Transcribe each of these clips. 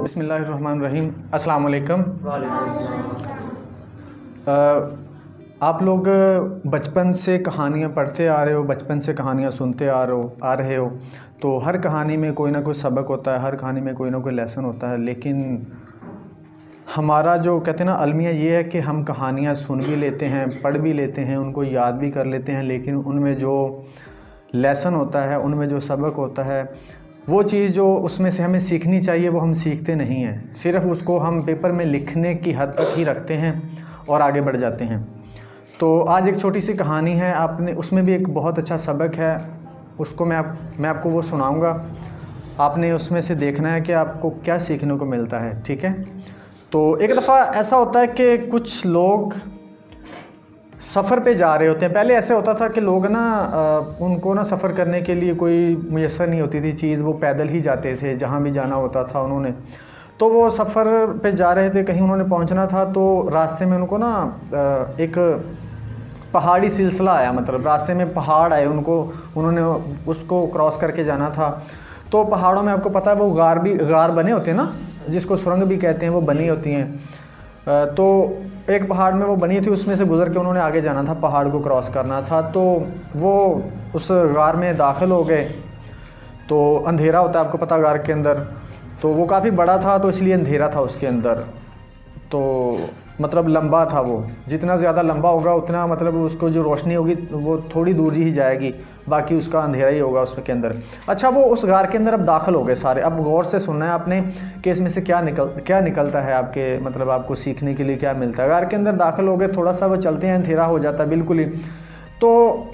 बिस्मिल्लाहिर्रहमानिर्रहीम, अस्सलाम वालेकुम। आप लोग बचपन से कहानियाँ पढ़ते आ रहे हो, बचपन से कहानियाँ सुनते आ रहे हो, तो हर कहानी में कोई ना कोई सबक होता है, हर कहानी में कोई ना कोई लेसन होता है। लेकिन हमारा जो कहते हैं ना अलमिया ये है कि हम कहानियाँ सुन भी लेते हैं, पढ़ भी लेते हैं, उनको याद भी कर लेते हैं, लेकिन उनमें जो लेसन होता है, उनमें जो सबक होता है, वो चीज़ जो उसमें से हमें सीखनी चाहिए वो हम सीखते नहीं हैं। सिर्फ़ उसको हम पेपर में लिखने की हद तक ही रखते हैं और आगे बढ़ जाते हैं। तो आज एक छोटी सी कहानी है, आपने उसमें भी एक बहुत अच्छा सबक है, उसको मैं आपको वो सुनाऊंगा। आपने उसमें से देखना है कि आपको क्या सीखने को मिलता है, ठीक है। तो एक दफ़ा ऐसा होता है कि कुछ लोग सफ़र पे जा रहे होते हैं। पहले ऐसे होता था कि लोग ना उनको ना सफ़र करने के लिए कोई मुयस्सर नहीं होती थी चीज़, वो पैदल ही जाते थे जहाँ भी जाना होता था उन्होंने। तो वो सफ़र पे जा रहे थे, कहीं उन्होंने पहुँचना था, तो रास्ते में उनको ना एक पहाड़ी सिलसिला आया, मतलब रास्ते में पहाड़ आए, उन्होंने उसको क्रॉस करके जाना था। तो पहाड़ों में आपको पता है वो गार बने होते हैं ना, जिसको सुरंग भी कहते हैं, वो बनी होती हैं। तो एक पहाड़ में वो बनी थी, उसमें से गुज़र के उन्होंने आगे जाना था, पहाड़ को क्रॉस करना था। तो वो उस गार में दाखिल हो गए। तो अंधेरा होता है, आपको पता, गार के अंदर। तो वो काफ़ी बड़ा था, तो इसलिए अंधेरा था उसके अंदर। तो मतलब लंबा था वो, जितना ज़्यादा लंबा होगा उतना मतलब उसको जो रोशनी होगी वो थोड़ी दूर ही जाएगी, बाकी उसका अंधेरा ही होगा उसके अंदर। अच्छा, वो उस गार के अंदर अब दाखिल हो गए सारे। अब गौर से सुनना है आपने कि इसमें से क्या निकलता है, आपके मतलब आपको सीखने के लिए क्या मिलता है। गार के अंदर दाखिल हो गए, थोड़ा सा वो चलते हैं, अंधेरा हो जाता है बिल्कुल ही। तो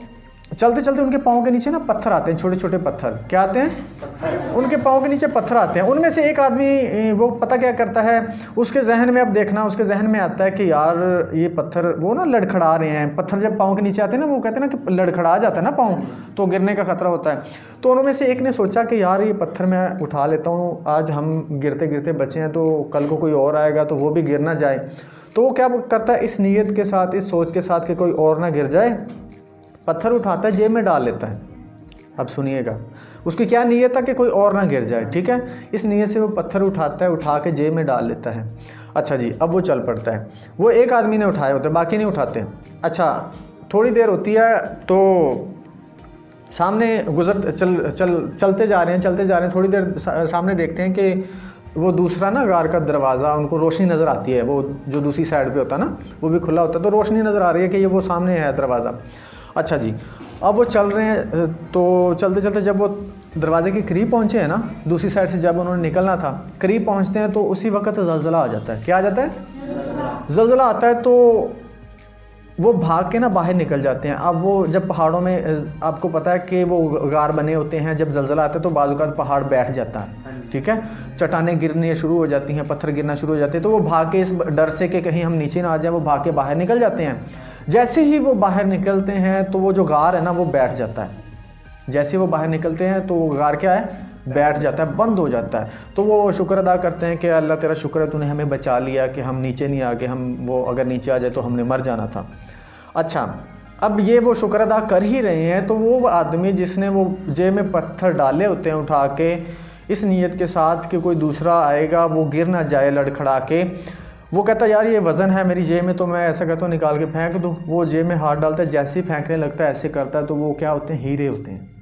चलते चलते उनके पाँव के नीचे ना पत्थर आते हैं, छोटे छोटे पत्थर। क्या आते हैं? उनके पाँव के नीचे पत्थर आते हैं। उनमें से एक आदमी वो पता क्या करता है, उसके जहन में, अब देखना, उसके जहन में आता है कि यार ये पत्थर वो ना लड़खड़ा रहे हैं। पत्थर जब पाँव के नीचे आते हैं ना, वो कहते हैं ना कि लड़खड़ा जाता है ना पाँव, तो गिरने का ख़तरा होता है। तो उनमें से एक ने सोचा कि यार ये पत्थर मैं उठा लेता हूँ, आज हम गिरते गिरते बचे हैं, तो कल को कोई और आएगा तो वो भी गिर ना जाए। तो वो क्या करता है, इस नीयत के साथ, इस सोच के साथ कि कोई और ना गिर जाए, पत्थर उठाता है, जेब में डाल लेता है। अब सुनिएगा, उसकी क्या नीयत है कि कोई और ना गिर जाए, ठीक है। इस नीयत से वो पत्थर उठाता है, उठा के जेब में डाल लेता है। अच्छा जी, अब वो चल पड़ता है। वो एक आदमी ने उठाए होते, बाकी नहीं उठाते। अच्छा, थोड़ी देर होती है तो सामने चलते जा रहे हैं। थोड़ी देर सामने देखते हैं कि वो दूसरा ना गार का दरवाज़ा, उनको रोशनी नज़र आती है, वो जो दूसरी साइड पे होता है ना, वो भी खुला होता है, तो रोशनी नज़र आ रही है कि ये वो सामने है दरवाज़ा। अच्छा जी, अब वो चल रहे हैं, तो चलते चलते जब वो दरवाजे के करीब पहुँचे हैं ना, दूसरी साइड से जब उन्होंने निकलना था, करीब पहुँचते हैं तो उसी वक्त ज़लज़ला आ जाता है। क्या आ जाता है? ज़लज़ला आता है। तो वो भाग के ना बाहर निकल जाते हैं। अब वो जब पहाड़ों में आपको पता है कि वो गार बने होते हैं, जब ज़लज़ला आता है तो बाज़ औक़ात पहाड़ बैठ जाता है, ठीक है, चट्टानें गिरने शुरू हो जाती हैं, पत्थर गिरना शुरू हो जाते हैं। तो वो भाग के, इस डर से कि कहीं हम नीचे ना आ जाए, वो भाग के बाहर निकल जाते हैं। जैसे ही वो बाहर निकलते हैं तो वो जो गार है ना, वो बैठ जाता है। जैसे वो बाहर निकलते हैं तो वो गार क्या है, बैठ जाता है, बंद हो जाता है। तो वो शुक्र अदा करते हैं कि अल्लाह तेरा शुक्र है, तूने हमें बचा लिया कि हम नीचे नहीं आ गए, वो अगर नीचे आ जाए तो हमने मर जाना था। अच्छा, अब ये वो शुक्र अदा कर ही रहे हैं, तो वो आदमी जिसने वो जेब में पत्थर डाले होते हैं उठा के, इस नीयत के साथ कि कोई दूसरा आएगा वो गिर ना जाए लड़खड़ा के, वो कहता है यार ये वज़न है मेरी जेब में, तो मैं ऐसा कहता हूँ निकाल के फेंक दूँ। वो जेब में हाथ डालता है, जैसे ही फेंकने लगता है, ऐसे करता है, तो वो क्या होते हैं, हीरे होते हैं।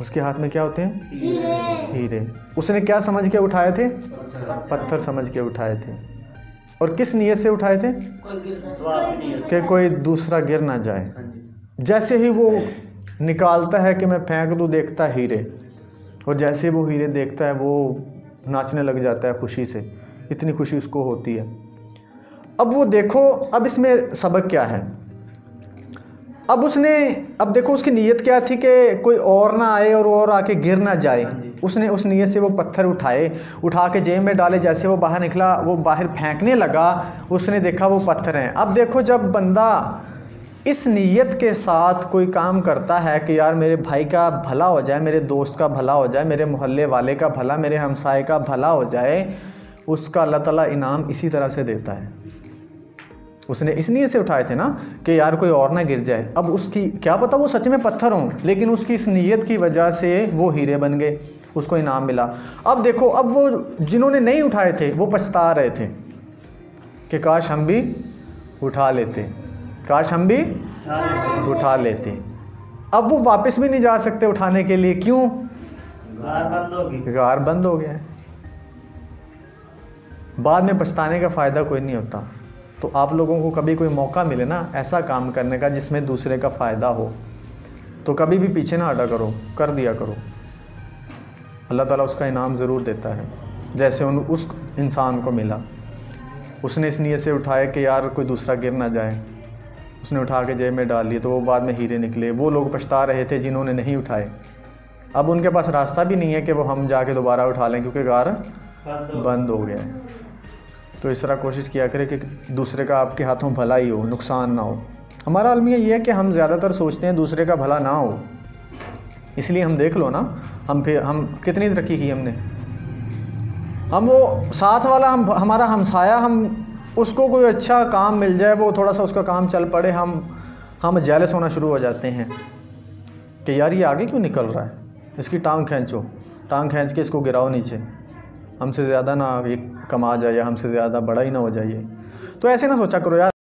उसके हाथ में क्या होते हैं? हीरे। उसने क्या समझ के उठाए थे? पत्थर समझ के उठाए थे। और किस नीयत से उठाए थे? कि कोई दूसरा गिर ना जाए। जैसे ही वो निकालता है कि मैं फेंक दूँ, देखता है हीरे, और जैसे वो हीरे देखता है वो नाचने लग जाता है खुशी से, इतनी खुशी उसको होती है। अब वो देखो, अब इसमें सबक क्या है। अब देखो उसकी नीयत क्या थी कि कोई और ना आए और आके गिर ना जाए। उसने उस नीयत से वो पत्थर उठा के जेब में डाले। जैसे वो बाहर निकला, वो बाहर फेंकने लगा, उसने देखा वो पत्थर हैं। अब देखो, जब बंदा इस नीयत के साथ कोई काम करता है कि यार मेरे भाई का भला हो जाए, मेरे दोस्त का भला हो जाए, मेरे मोहल्ले वाले का भला, मेरे हमसाए का भला हो जाए, उसका अल्लाह ताला इनाम इसी तरह से देता है। उसने इस नीयत से उठाए थे ना कि यार कोई और ना गिर जाए। अब उसकी क्या पता वो सच में पत्थर हों, लेकिन उसकी इस नीयत की वजह से वो हीरे बन गए। उसको इनाम मिला। अब देखो, अब वो जिन्होंने नहीं उठाए थे वो पछता रहे थे कि काश हम भी उठा लेते, काश हम भी उठा लेते। अब वो वापस भी नहीं जा सकते उठाने के लिए, क्यों? गार बंद हो गया है। बाद में पछताने का फ़ायदा कोई नहीं होता। तो आप लोगों को कभी कोई मौका मिले ना ऐसा काम करने का जिसमें दूसरे का फ़ायदा हो, तो कभी भी पीछे ना हटा करो, कर दिया करो। अल्लाह ताला उसका इनाम ज़रूर देता है, जैसे उस इंसान को मिला। उसने इस नीयत से उठाया कि यार कोई दूसरा गिर ना जाए, उसने उठा के जेब में डाल लिए, तो वो बाद में हीरे निकले। वो लोग पछता रहे थे जिन्होंने नहीं उठाए। अब उनके पास रास्ता भी नहीं है कि वो हम जाके दोबारा उठा लें, क्योंकि गार बंद हो गया है। तो इस तरह कोशिश किया करें कि दूसरे का आपके हाथों भला ही हो, नुकसान ना हो। हमारा अलमिया ये है कि हम ज़्यादातर सोचते हैं दूसरे का भला ना हो, इसलिए हम देख लो ना, हम कितनी तरक्की की हमने। हम वो साथ वाला, हमारा हमसाया, हम उसको कोई अच्छा काम मिल जाए, वो थोड़ा सा उसका काम चल पड़े, हम जेलस होना शुरू हो जाते हैं कि यार ये आगे क्यों निकल रहा है, इसकी टांग खींचो, टांग खींच के इसको गिराओ नीचे, हमसे ज़्यादा ना ये कमा जाए या हमसे ज़्यादा बड़ा ही ना हो जाइए। तो ऐसे ना सोचा करो यार।